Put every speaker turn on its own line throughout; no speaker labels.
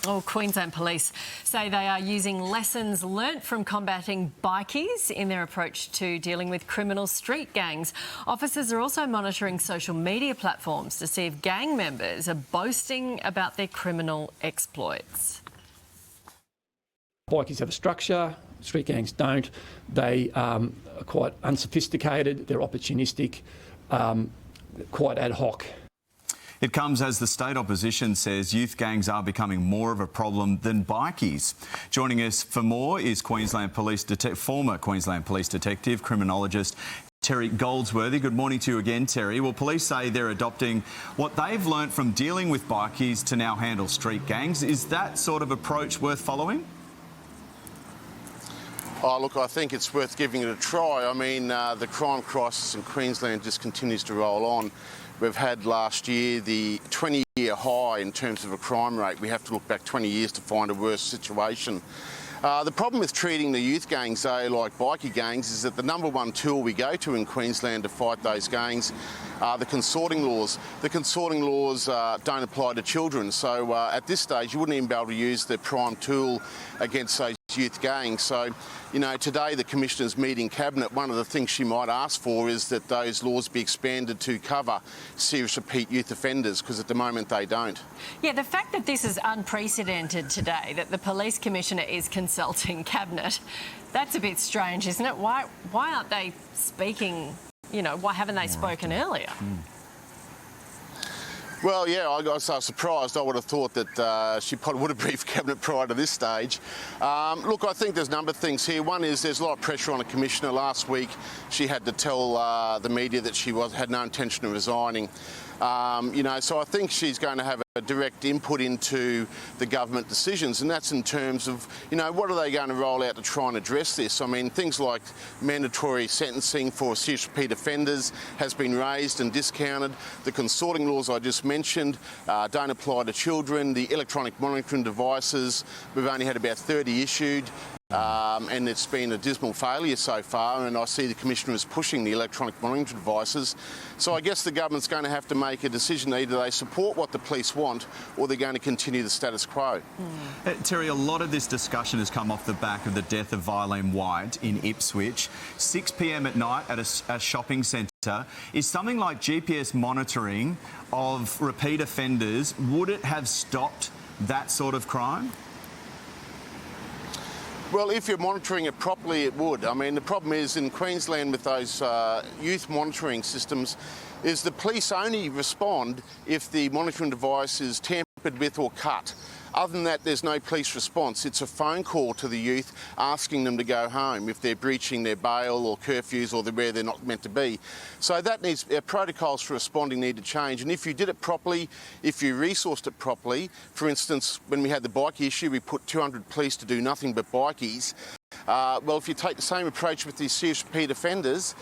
Oh, Queensland Police say they are using lessons learnt from combating bikies in their approach to dealing with criminal street gangs. Officers are also monitoring social media platforms to see if gang members are boasting about their criminal exploits.
Bikies have a structure, street gangs don't. They are quite unsophisticated, they're opportunistic, quite ad hoc.
It comes as the state opposition says youth gangs are becoming more of a problem than bikies. Joining us for more is former Queensland Police Detective, criminologist Terry Goldsworthy. Good morning to you again, Terry. Well, police say they're adopting what they've learnt from dealing with bikies to now handle street gangs. Is that sort of approach worth following?
Oh, look, I think it's worth giving it a try. I mean, the crime crisis in Queensland just continues to roll on. We've had last year the 20-year high in terms of a crime rate. We have to look back 20 years to find a worse situation. The problem with treating the youth gangs, though, like bikie gangs, is that the number one tool we go to in Queensland to fight those gangs are the consorting laws. The consorting laws don't apply to children, so at this stage you wouldn't even be able to use the prime tool against those youth gangs. So, you know, today the Commissioner's meeting Cabinet, one of the things she might ask for is that those laws be expanded to cover serious repeat youth offenders, because at the moment they don't.
Yeah, the fact that this is unprecedented today, that the Police Commissioner is consulting Cabinet, that's a bit strange, isn't it? Why aren't they speaking, you know, why haven't they spoken earlier?
Well, yeah, I was so surprised. I would have thought that she probably would have briefed Cabinet prior to this stage. Look, I think there's a number of things here. One is there's a lot of pressure on the Commissioner. Last week she had to tell the media that she had no intention of resigning. You know, so I think she's going to have a direct input into the government decisions, and that's in terms of, you know, what are they going to roll out to try and address this? I mean, things like mandatory sentencing for serious repeat offenders has been raised and discounted. The consorting laws I just mentioned don't apply to children. The electronic monitoring devices, we've only had about 30 issued. And it's been a dismal failure so far, and I see the Commissioner is pushing the electronic monitoring devices. So I guess the government's going to have to make a decision. Either they support what the police want or they're going to continue the status quo.
Terry, a lot of this discussion has come off the back of the death of Violene White in Ipswich. 6 p.m. at night at a shopping centre. Is something like GPS monitoring of repeat offenders, would it have stopped that sort of crime?
Well, if you're monitoring it properly, it would. I mean, the problem is in Queensland with those youth monitoring systems is the police only respond if the monitoring device is tampered with or cut. Other than that, there's no police response. It's a phone call to the youth asking them to go home if they're breaching their bail or curfews or they're where they're not meant to be. So that needs, protocols for responding need to change. And if you did it properly, if you resourced it properly, for instance, when we had the bike issue, we put 200 police to do nothing but bikies. Well, if you take the same approach with these serious repeat offenders,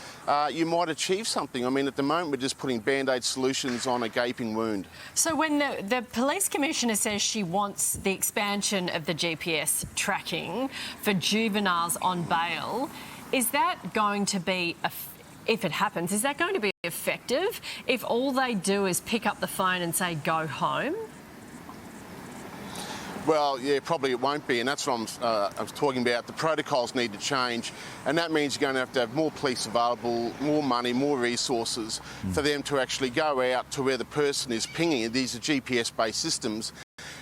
you might achieve something. I mean, at the moment, we're just putting Band-Aid solutions on a gaping wound.
So when the Police Commissioner says she wants the expansion of the GPS tracking for juveniles on bail, is that going to be, if it happens, is that going to be effective if all they do is pick up the phone and say, go home?
Well, yeah, probably it won't be, and that's what I was talking about. The protocols need to change, and that means you're going to have more police available, more money, more resources for them to actually go out to where the person is pinging. These are GPS-based systems,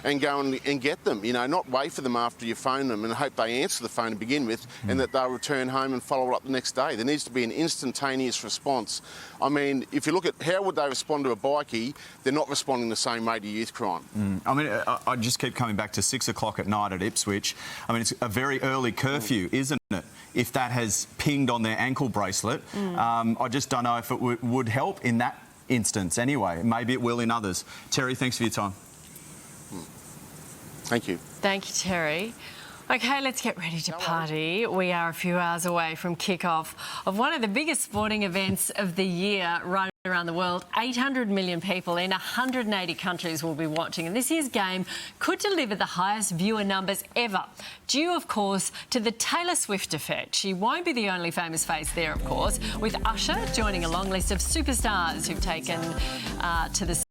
and go and get them, you know, not wait for them after you phone them and hope they answer the phone to begin with and that they'll return home and follow up the next day. There needs to be an instantaneous response. I mean, if you look at how would they respond to a bikie, they're not responding the same way to youth crime.
I mean, I just keep coming back to 6 o'clock at night at Ipswich. I mean, it's a very early curfew, isn't it? If that has pinged on their ankle bracelet, I just don't know if it would help in that instance anyway. Maybe it will in others. Terry, thanks for your time.
Thank you.
Thank you, Terry. OK, let's get ready to party. We are a few hours away from kick-off of one of the biggest sporting events of the year right around the world. 800 million people in 180 countries will be watching, and this year's game could deliver the highest viewer numbers ever, due, of course, to the Taylor Swift effect. She won't be the only famous face there, of course, with Usher joining a long list of superstars who've taken to the